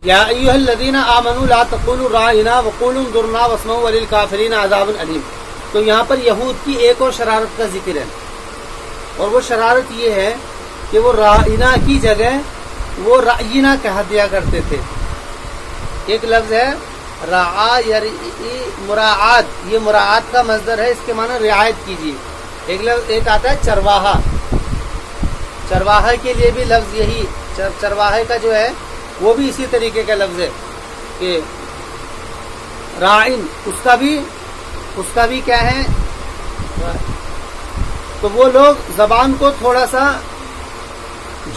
یا ایھا الذین آمنوا لا تقولوا راعنا وقولوا انظرنا واسمعوا وللکافرین عذاب علیم. تو یہاں پر یہود کی ایک اور شرارت کا ذکر ہے، اور وہ شرارت یہ ہے کہ وہ راعنا کی جگہ وہ رعینا کہہ دیا کرتے تھے. ایک لفظ ہے رعا یرعی مراعات، یہ مراعات کا مصدر ہے، اس کے معنی رعایت کیجیے. ایک آتا ہے چرواہا، چرواہے کے لیے بھی لفظ یہی، چرواہے کا جو ہے وہ بھی اسی طریقے کا لفظ ہے کہ راعن، اس کا بھی کیا ہے. تو وہ لوگ زبان کو تھوڑا سا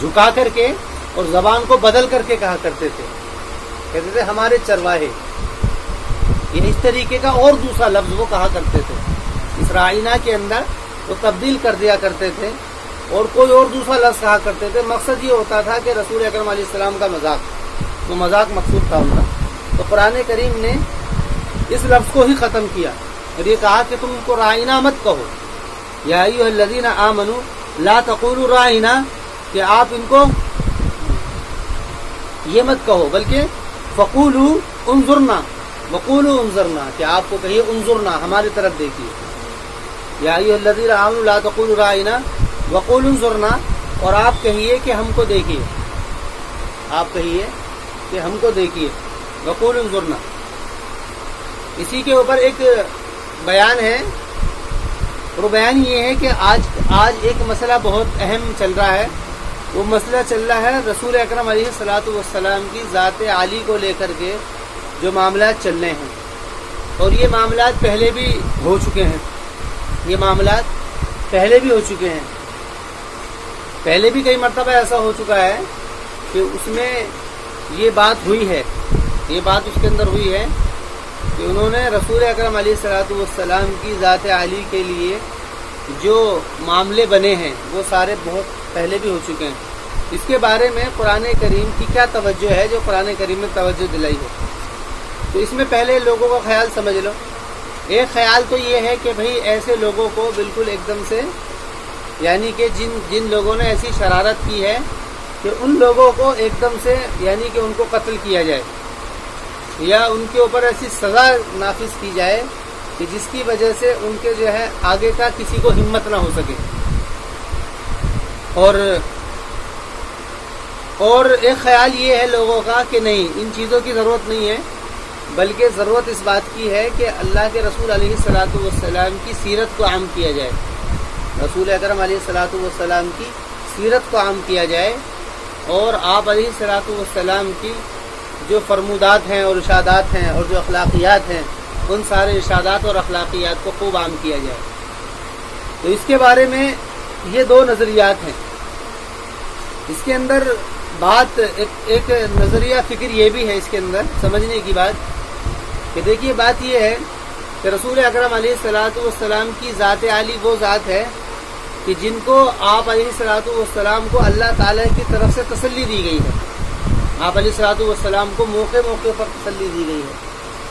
جھکا کر کے اور زبان کو بدل کر کے کہا کرتے تھے، کہتے تھے ہمارے چرواہے. یہ اس طریقے کا اور دوسرا لفظ وہ کہا کرتے تھے. اس رائنا کے اندر وہ تبدیل کر دیا کرتے تھے اور کوئی اور دوسرا لفظ کہا کرتے تھے. مقصد یہ ہوتا تھا کہ رسول اکرم علیہ السلام کا مذاق، وہ مذاق مقصود تھا ان کا. تو قرآن کریم نے اس لفظ کو ہی ختم کیا اور یہ کہا کہ تم ان کو رائنا مت کہو. یا ایھا الذین آمنوا لا تقولوا رائنا، کہ آپ ان کو یہ مت کہو بلکہ فقولوا انظرنا وقولوا انظرنا، کہ آپ کو کہیے انظرنا، ہماری طرف دیکھیے. یا ایھا الذین آمنوا لا تقولوا رائنا وقولوا انظرنا، اور آپ کہیے کہ ہم کو دیکھیے، آپ کہیے کہ ہم کو دیکھیے. وقولوا انظرنا، اسی کے اوپر ایک بیان ہے، اور وہ بیان یہ ہے کہ آج ایک مسئلہ بہت اہم چل رہا ہے. وہ مسئلہ چل رہا ہے رسول اکرم علیہ الصلوۃ والسلام کی ذات عالی کو لے کر کے جو معاملات چل رہے ہیں. اور یہ معاملات پہلے بھی ہو چکے ہیں، یہ معاملات پہلے بھی ہو چکے ہیں. پہلے بھی کئی مرتبہ ایسا ہو چکا ہے کہ اس میں یہ بات ہوئی ہے، یہ بات اس کے اندر ہوئی ہے کہ انہوں نے رسول اکرم علیہ الصلوۃ والسلام کی ذات عالی کے لیے جو معاملے بنے ہیں وہ سارے بہت پہلے بھی ہو چکے ہیں. اس کے بارے میں قرآن کریم کی کیا توجہ ہے جو قرآن کریم نے توجہ دلائی ہے. تو اس میں پہلے لوگوں کا خیال سمجھ لو. ایک خیال تو یہ ہے کہ بھئی ایسے لوگوں کو بالکل ایک دم سے، یعنی کہ جن لوگوں نے ایسی شرارت کی ہے کہ ان لوگوں کو ایک دم سے یعنی کہ ان کو قتل کیا جائے یا ان کے اوپر ایسی سزا نافذ کی جائے کہ جس کی وجہ سے ان کے جو ہے آگے کا کسی کو ہمت نہ ہو سکے. اور ایک خیال یہ ہے لوگوں کا کہ نہیں، ان چیزوں کی ضرورت نہیں ہے، بلکہ ضرورت اس بات کی ہے کہ اللہ کے رسول علیہ الصلوۃ والسلام کی سیرت کو عام کیا جائے، رسول اکرم علیہ الصلوۃ والسلام کی سیرت کو عام کیا جائے، اور آپ علیہ الصلوۃ والسلام کی جو فرمودات ہیں اور ارشادات ہیں اور جو اخلاقیات ہیں ان سارے ارشادات اور اخلاقیات کو خوب عام کیا جائے. تو اس کے بارے میں یہ دو نظریات ہیں. اس کے اندر بات ایک نظریہ فکر یہ بھی ہے اس کے اندر سمجھنے کی بات کہ دیکھیے، بات یہ ہے کہ رسول اکرم علیہ الصلوۃ والسلام کی ذات عالی وہ ذات ہے کہ جن کو آپ علیہ الصلوۃ والسلام کو اللہ تعالیٰ کی طرف سے تسلی دی گئی ہے. آپ علیہ الصلوۃ والسلام کو موقع موقع پر تسلی دی گئی ہے،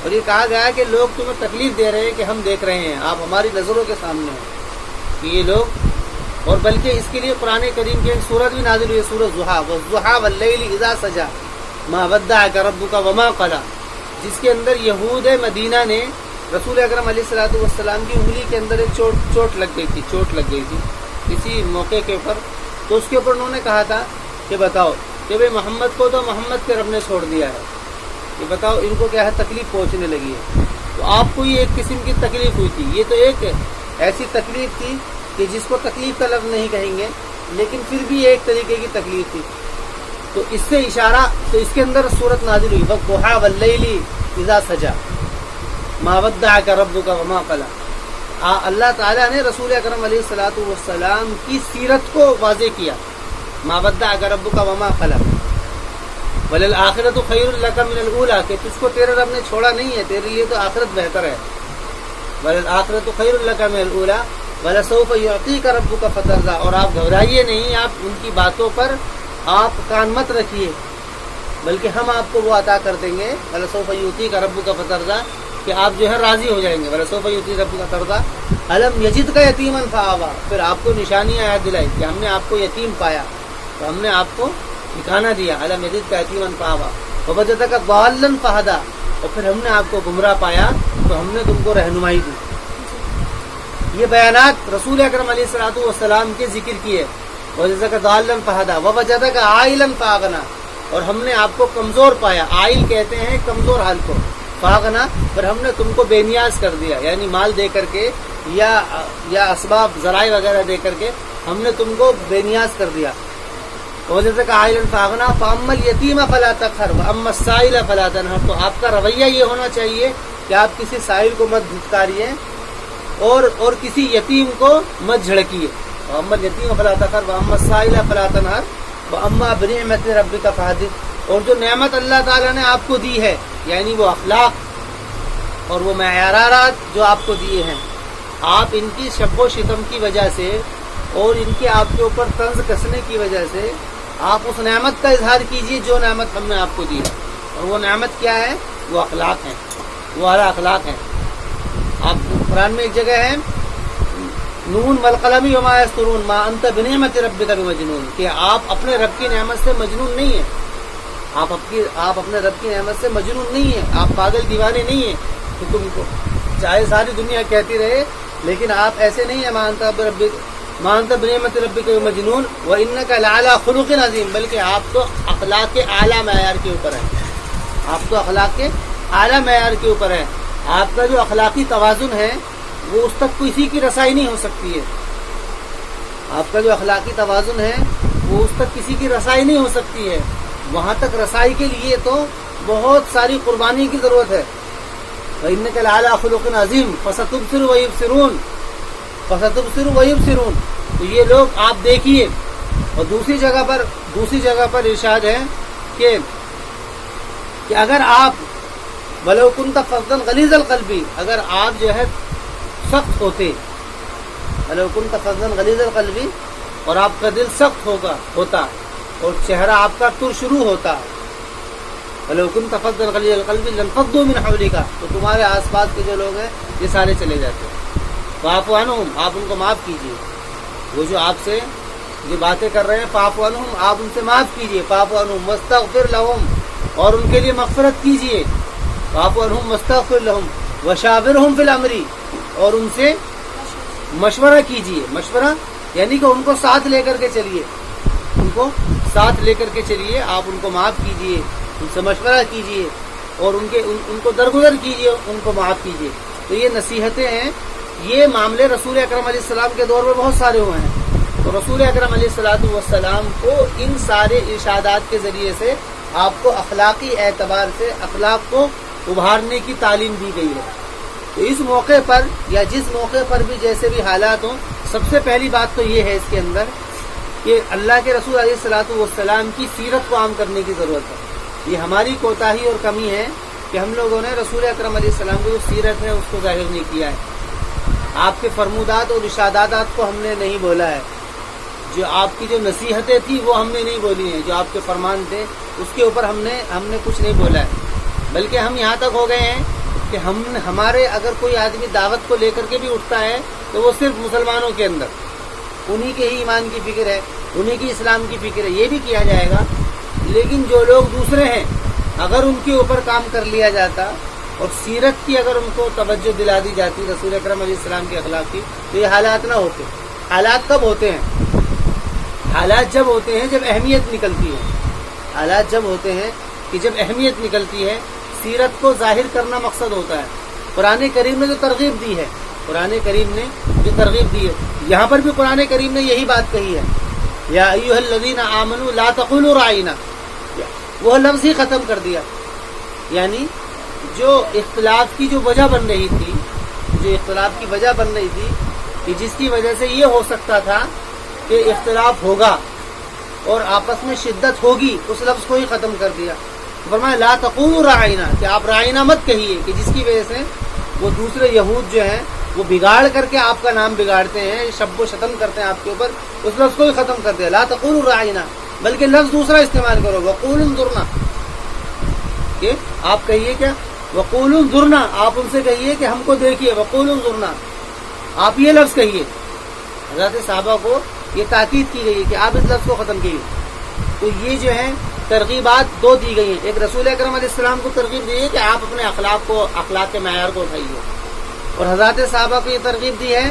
اور یہ کہا گیا ہے کہ لوگ تمہیں تکلیف دے رہے ہیں کہ ہم دیکھ رہے ہیں، آپ ہماری نظروں کے سامنے ہیں کہ یہ لوگ. اور بلکہ اس کے لیے قرآن کریم کی ایک سورت بھی نازل ہوئی ہے، سورۃ الضحیٰ، والضحیٰ واللیل اذا سجی ما ودعک ربک وما قلی، جس کے اندر یہود مدینہ نے رسول اکرم علیہ الصلوۃ والسلام کی انگلی کے اندر ایک چوٹ لگ گئی تھی کسی موقع کے اوپر. تو اس کے اوپر انہوں نے کہا تھا کہ بتاؤ کہ بھئی محمد کو تو محمد کے رب نے چھوڑ دیا ہے، یہ بتاؤ ان کو کیا ہے تکلیف پہنچنے لگی ہے. تو آپ کو یہ ایک قسم کی تکلیف ہوئی تھی. یہ تو ایک ایسی تکلیف تھی کہ جس کو تکلیف کا لفظ نہیں کہیں گے، لیکن پھر بھی ایک طریقے کی تکلیف تھی. تو اس سے اشارہ، تو اس کے اندر صورت نازل ہوئی والضحیٰ واللیل اذا سجی ما ودعک ربک وما قلی. اللہ تعالیٰ نے رسول اکرم علیہ الصلوۃ والسلام کی سیرت کو واضح کیا، ما ودعک ربک وما قلی وللآخرۃ خیر لک من الاولی، کہ تجھ کو تیرے رب نے چھوڑا نہیں ہے، تیرے لیے تو آخرت بہتر ہے. وللآخرۃ خیر لک من الاولی ولسوف یعطیک ربک فترضی، اور آپ گھبرائیے نہیں، آپ ان کی باتوں پر آپ کان مت رکھیے، بلکہ ہم آپ کو وہ عطا کر دیں گے. ولسوف یعطیک ربک فترضی، کہ آپ جو ہے راضی ہو جائیں گے. ولسوف یعطیک ربک فترضی الم یجدک یتیما فآویٰ، پھر آپ کو نشانیاں یاد دلائی کہ ہم نے آپ کو یتیم پایا تو ہم نے آپ کو ٹھکانہ دیا. الم یجدک یتیما فآویٰ ووجدک ضالا فہدا، اور پھر ہم نے آپ کو گمراہ پایا تو ہم نے تم کو رہنمائی دی۔ یہ بیانات رسول اکرم علیہ الصلوۃ والسلام کے ذکر کیے، ووجدک ضالا فہدا ووجدک عائلا فاغنا، اور ہم نے آپ کو کمزور پایا، عائل کہتے ہیں کمزور حال کو، فاغنا پھر ہم نے تم کو بے نیاز کر دیا، یعنی مال دے کر کے یا اسباب ذرائع وغیرہ دے کر کے ہم نے تم کو بے نیاز کر دیا۔ ووجدک عائلا فاغنا فاما الیتیم فلا تقہر واما السائل فلا تنہر، تو آپ کا رویہ یہ ہونا چاہیے کہ آپ کسی سائل کو مت دھتکاریے اور کسی یتیم کو مت جھڑکیے۔ واما الیتیم فلا تقہر واما السائل فلا تنہر واما بنعمت ربک فحدث، اور جو نعمت اللہ تعالیٰ نے آپ کو دی ہے، یعنی وہ اخلاق اور وہ معیارات جو آپ کو دیے ہیں، آپ ان کی شب و شتم کی وجہ سے اور ان کے آپ کے اوپر طنز کسنے کی وجہ سے آپ اس نعمت کا اظہار کیجیے جو نعمت ہم نے آپ کو دی ہے، اور وہ نعمت کیا ہے؟ وہ اخلاق ہیں، وہ اعلیٰ اخلاق ہیں۔ آپ قرآن میں ایک جگہ ہے نون والقلم وما یسطرون ما انت بنعمت ربک بمجنون، کہ آپ اپنے رب کی نعمت سے مجنون نہیں ہیں، آپ اپنے رب کی نعمت سے مجنون نہیں ہیں، آپ پاگل دیوانے نہیں ہیں کہ تم کو چاہے ساری دنیا کہتی رہے لیکن آپ ایسے نہیں ہیں ما انت بنعمت ربک بمجنون وانک لعلی خلق عظیم، بلکہ آپ تو اخلاق کے اعلیٰ معیار کے اوپر ہیں، آپ تو اخلاق کے اعلیٰ معیار کے اوپر ہیں۔ آپ کا جو اخلاقی توازن ہے وہ اس تک کسی کی رسائی نہیں ہو سکتی ہے، آپ کا جو اخلاقی توازن ہے وہ اس تک کسی کی رسائی نہیں ہو سکتی ہے، وہاں تک رسائی کے لیے تو بہت ساری قربانی کی ضرورت ہے۔ وَإِنَّكَ لَعَلَىٰ خُلُقٍ عَظِيمٍ فَسَتُبْصِرُ وَيُبْصِرُونَ، تو یہ لوگ آپ دیکھیے۔ اور دوسری جگہ پر ارشاد ہے کہ اگر آپ وَلَوْ كُنْتَ فَظًّا غَلِيظَ الْقَلْبِ، اگر آپ جو ہے سخت ہوتے، وَلَوْ كُنْتَ فَظًّا غَلِيظَ الْقَلْبِ، اور آپ کا دل سخت ہوتا اور چہرہ آپ کا ترشرو ہوتا، وَلَوْ كُنْتَ فَظًّا غَلِيظَ الْقَلْبِ لَانفَضُّوا مِنْ حَوْلِكَ، تو تمہارے آس پاس کے جو لوگ ہیں یہ سارے چلے جاتے ہیں۔ فَاعْفُ عَنْهُمْ، آپ ان کو معاف کیجیے، وہ جو آپ سے جو باتیں کر رہے ہیں فَاعْفُ عَنْهُمْ، آپ ان سے معاف کیجیے، فَاعْفُ عَنْهُمْ وَاسْتَغْفِرْ لَهُمْ، اور ان کے لیے مغفرت کیجیے، فَاعْفُ عَنْهُمْ وَاسْتَغْفِرْ لَهُمْ وَشَاوِرْهُمْ فِي الْأَمْرِ، اور ان سے مشورہ کیجیے، مشورہ یعنی کہ ان کو ساتھ لے کر کے چلیے، ان کو ساتھ لے کر کے چلیے، آپ ان کو معاف کیجیے، ان سے مشورہ کیجیے اور ان کو درگزر کیجیے، ان کو معاف کیجیے۔ تو یہ نصیحتیں ہیں، یہ معاملے رسول اکرم علیہ السلام کے دور میں بہت سارے ہوئے ہیں، تو رسول اکرم علیہ الصلوۃ والسلام کو ان سارے ارشادات کے ذریعے سے آپ کو اخلاقی اعتبار سے اخلاق کو ابھارنے کی تعلیم دی گئی ہے۔ تو اس موقع پر یا جس موقع پر بھی جیسے بھی حالات ہوں، سب سے پہلی بات تو یہ ہے اس کے اندر کہ اللہ کے رسول علیہ الصلوۃ والسلام کی سیرت کو عام کرنے کی ضرورت ہے۔ یہ ہماری کوتاہی اور کمی ہے کہ ہم لوگوں نے رسول اکرم علیہ السلام کی جو سیرت ہے اس کو ظاہر نہیں کیا ہے، آپ کے فرمودات اور ارشادات کو ہم نے نہیں بولا ہے، جو آپ کی جو نصیحتیں تھیں وہ ہم نے نہیں بولی ہیں، جو آپ کے فرمان تھے اس کے اوپر ہم نے کچھ نہیں بولا ہے، بلکہ ہم یہاں تک ہو گئے ہیں کہ ہمارے اگر کوئی آدمی دعوت کو لے کر کے بھی اٹھتا ہے تو وہ صرف مسلمانوں کے اندر انہی کے ہی ایمان کی فکر ہے، انہی کی اسلام کی فکر ہے، یہ بھی کیا جائے گا، لیکن جو لوگ دوسرے ہیں اگر ان کے اوپر کام کر لیا جاتا اور سیرت کی اگر ان کو توجہ دلا دی جاتی رسول اکرم علیہ السلام کے اخلاق کی، تو یہ حالات نہ ہوتے۔ حالات کب ہوتے ہیں؟ حالات جب ہوتے ہیں جب اہمیت نکلتی ہے، حالات جب ہوتے ہیں کہ جب اہمیت نکلتی ہے، سیرت کو ظاہر کرنا مقصد ہوتا ہے۔ قرآن کریم نے جو ترغیب دی ہے، قرآن کریم نے جو ترغیب دی ہے، یہاں پر بھی قرآن کریم نے یہی بات کہی ہے، یا ایھا الذین آمنوا لا تقولوا رعینا، وہ لفظ ہی ختم کر دیا، یعنی جو اختلاف کی جو وجہ بن رہی تھی، جو اختلاف کی وجہ بن رہی تھی کہ جس کی وجہ سے یہ ہو سکتا تھا کہ اختلاف ہوگا اور آپس میں شدت ہوگی، اس لفظ کو ہی ختم کر دیا۔ فرمایا لا تقولوا رعینا، کہ آپ رعینا مت کہیے، کہ جس کی وجہ سے وہ دوسرے یہود جو ہیں وہ بگاڑ کر کے آپ کا نام بگاڑتے ہیں، شب و شتم کرتے ہیں آپ کے اوپر، اس لفظ کو ہی ختم کر دیا۔ لا تقولوا رعینا، بلکہ لفظ دوسرا استعمال کرو، وقولوا انظرنا، کہ آپ کہیے کیا؟ وقولوا انظرنا، آپ ان سے کہیے کہ ہم کو دیکھیے، وقولوا انظرنا، آپ یہ لفظ کہیے۔ حضرت صحابہ کو یہ تاکید کی گئی ہے کہ آپ اس لفظ کو ختم کیجیے۔ تو یہ جو ہے ترغیبات دو دی گئی ہیں. ایک رسول اکرم علیہ السلام کو ترغیب دی ہے کہ آپ اپنے اخلاق کے معیار کو اٹھائیے, اور حضرات صحابہ کو یہ ترغیب دی ہے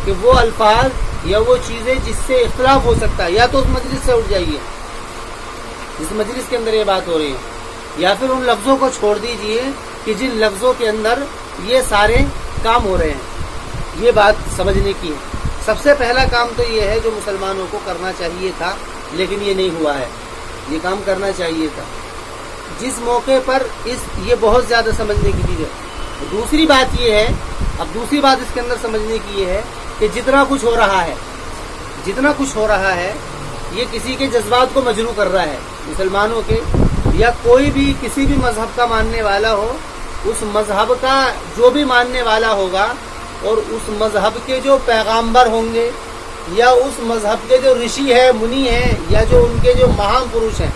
کہ وہ الفاظ یا وہ چیزیں جس سے اختلاف ہو سکتا ہے یا تو اس مجلس سے اٹھ جائیے جس مجلس کے اندر یہ بات ہو رہی ہے, یا پھر ان لفظوں کو چھوڑ دیجئے کہ جن لفظوں کے اندر یہ سارے کام ہو رہے ہیں. یہ بات سمجھنے کی ہے. سب سے پہلا کام تو یہ ہے جو مسلمانوں کو کرنا چاہیے تھا لیکن یہ نہیں ہوا ہے. یہ کام کرنا چاہیے تھا جس موقع پر یہ بہت زیادہ سمجھنے کی چیز ہے. دوسری بات یہ ہے, اب دوسری بات اس کے اندر سمجھنے کی یہ ہے کہ جتنا کچھ ہو رہا ہے یہ کسی کے جذبات کو مجروح کر رہا ہے. مسلمانوں کے یا کوئی بھی کسی بھی مذہب کا ماننے والا ہو, اس مذہب کا جو بھی ماننے والا ہوگا اور اس مذہب کے جو پیغامبر ہوں گے یا اس مذہب کے جو رشی ہے, منی ہیں, یا جو ان کے جو مہان پروش ہیں,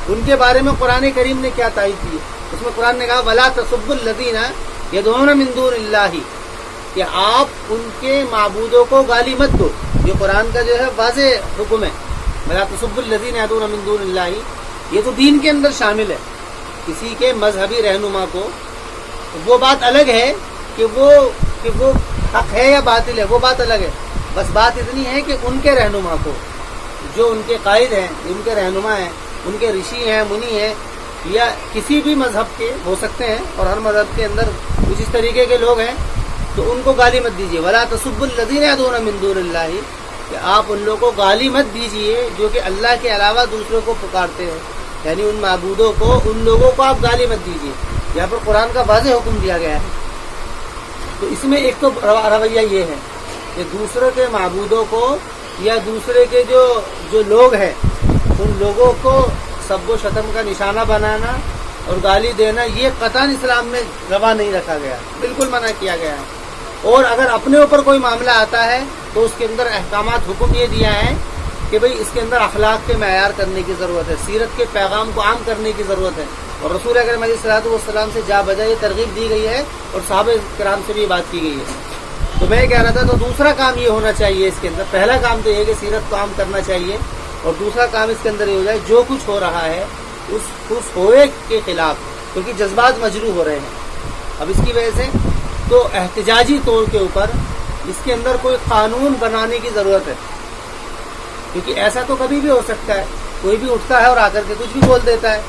ان کے بارے میں قرآن کریم نے کیا تائید کی ہے. اس میں قرآن نے کہا وَلَا تَسُبُّوا الَّذِينَ يَدْعُونَ مِن دُونِ اللَّهِ, کہ آپ ان کے معبودوں کو گالی مت دو. یہ قرآن کا جو ہے واضح حکم ہے. وَلَا تَسُبُّوا الَّذِينَ يَدْعُونَ مِن دُونِ اللَّهِ, یہ تو دین کے اندر شامل ہے. کسی کے مذہبی رہنما کو, وہ بات الگ ہے کہ وہ حق ہے یا باطل ہے, وہ بات الگ ہے. بس بات اتنی ہے کہ ان کے رہنما کو, جو ان کے قائد ہیں, ان کے رہنما ہیں, ان کے رشی ہیں, منی ہیں, یا کسی بھی مذہب کے ہو سکتے ہیں, اور ہر مذہب کے اندر کچھ اس طریقے کے لوگ ہیں, تو ان کو گالی مت دیجیے. وَلَا تَسُبُّوا الَّذِينَ يَدْعُونَ مِن دُونِ اللَّهِ, کہ آپ ان لوگوں کو گالی مت دیجیے جو کہ اللہ کے علاوہ دوسروں کو پکارتے ہیں. یعنی ان معبودوں کو, ان لوگوں کو آپ گالی مت دیجیے. یہاں پر قرآن کا واضح حکم دیا گیا ہے. تو اس میں ایک تو رویہ یہ ہے کہ دوسرے کے معبودوں کو یا دوسرے کے جو لوگ ہیں ان لوگوں کو سب و شتم کا نشانہ بنانا اور گالی دینا, یہ قطعاً اسلام میں روا نہیں رکھا گیا, بالکل منع کیا گیا ہے. اور اگر اپنے اوپر کوئی معاملہ آتا ہے تو اس کے اندر احکامات, حکم یہ دیا ہے کہ بھئی اس کے اندر اخلاق کے معیار کرنے کی ضرورت ہے, سیرت کے پیغام کو عام کرنے کی ضرورت ہے. اور رسول اکرم علیہ الصلوۃ والسلام سے جا بجا یہ ترغیب دی گئی ہے, اور صحابہ کرام سے بھی یہ بات کی گئی ہے. تو میں کہہ رہا تھا, تو دوسرا کام یہ ہونا چاہیے اس کے اندر. پہلا کام تو یہ ہے کہ سیرت کو عام کرنا چاہیے, اور دوسرا کام اس کے اندر یہ ہو جائے جو کچھ ہو رہا ہے اس ہوئے کے خلاف, کیونکہ جذبات مجروح ہو رہے ہیں. اب اس کی وجہ سے تو احتجاجی طور کے اوپر اس کے اندر کوئی قانون بنانے کی ضرورت ہے, کیونکہ ایسا تو کبھی بھی ہو سکتا ہے, کوئی بھی اٹھتا ہے اور آ کر کے کچھ بھی بول دیتا ہے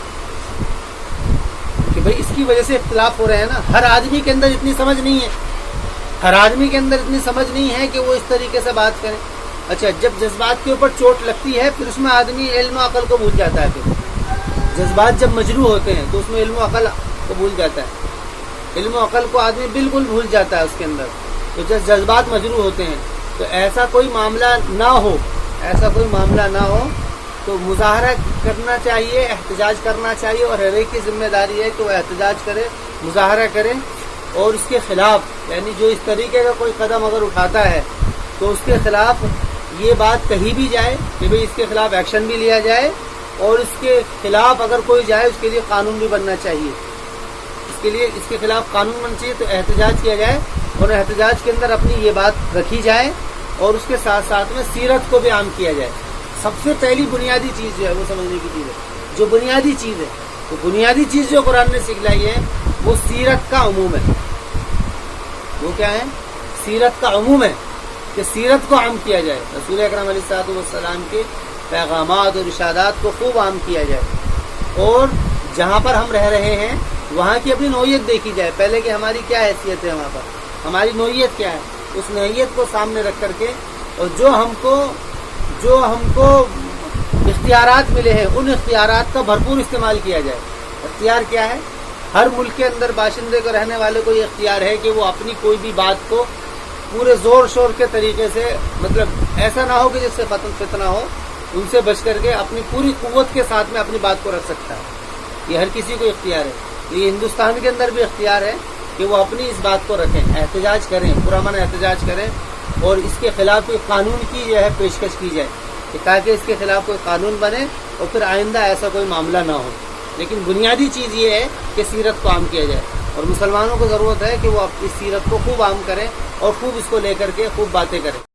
کہ بھئی اس کی وجہ سے اختلاف ہو رہے ہیں نا. ہر آدمی کے اندر اتنی سمجھ نہیں ہے کہ وہ اس طریقے سے بات کرے. اچھا, جب جذبات کے اوپر چوٹ لگتی ہے پھر اس میں آدمی علم و عقل کو بھول جاتا ہے. پھر جذبات جب مجروح ہوتے ہیں تو اس میں علم و عقل کو بھول جاتا ہے, علم و عقل کو آدمی بالکل بھول جاتا ہے اس کے اندر. تو جب جذبات مجروح ہوتے ہیں تو ایسا کوئی معاملہ نہ ہو تو مظاہرہ کرنا چاہیے, احتجاج کرنا چاہیے, اور ہر ایک کی ذمہ داری ہے کہ وہ احتجاج کرے, مظاہرہ کرے, اور اس کے خلاف, یعنی جو اس طریقے کا کوئی قدم اگر اٹھاتا ہے تو اس کے خلاف یہ بات کہی بھی جائے کہ بھئی اس کے خلاف ایکشن بھی لیا جائے, اور اس کے خلاف اگر کوئی جائے اس کے لیے قانون بھی بننا چاہیے. اس کے خلاف قانون بننا چاہیے, تو احتجاج کیا جائے, اور احتجاج کے اندر اپنی یہ بات رکھی جائے, اور اس کے ساتھ ساتھ میں سیرت کو بھی عام کیا جائے. سب سے پہلی بنیادی چیز جو ہے وہ سمجھنے کی چیز ہے, جو بنیادی چیز ہے, تو بنیادی چیز جو قرآن نے سکھلائی ہے وہ سیرت کا عموم ہے. وہ کیا ہے؟ سیرت کا عموم ہے, کہ سیرت کو عام کیا جائے. رسول اکرم علیہ الصلوۃ والسلام کے پیغامات اور ارشادات کو خوب عام کیا جائے, اور جہاں پر ہم رہ رہے ہیں وہاں کی اپنی نوعیت دیکھی جائے. پہلے کہ ہماری کیا حیثیت ہے وہاں پر, ہماری نوعیت کیا ہے, اس نوعیت کو سامنے رکھ کر کے, اور جو ہم کو اختیارات ملے ہیں ان اختیارات کا بھرپور استعمال کیا جائے. اختیار کیا ہے؟ ہر ملک کے اندر باشندے کو, رہنے والے کو یہ اختیار ہے کہ وہ اپنی کوئی بھی بات کو پورے زور شور کے طریقے سے, مطلب ایسا نہ ہو کہ جس سے فتنہ ہو, ان سے بچ کر کے اپنی پوری قوت کے ساتھ میں اپنی بات کو رکھ سکتا ہے. یہ ہر کسی کو اختیار ہے. یہ ہندوستان کے اندر بھی اختیار ہے کہ وہ اپنی اس بات کو رکھیں, احتجاج کریں, پرامن احتجاج کریں, اور اس کے خلاف کوئی قانون کی جو ہے پیشکش کی جائے, تاکہ اس کے خلاف کوئی قانون بنے اور پھر آئندہ ایسا کوئی معاملہ نہ ہو. لیکن بنیادی چیز یہ ہے کہ سیرت کو عام کیا جائے, اور مسلمانوں کو ضرورت ہے کہ وہ اس سیرت کو خوب عام کریں اور خوب اس کو لے کر کے خوب باتیں کریں.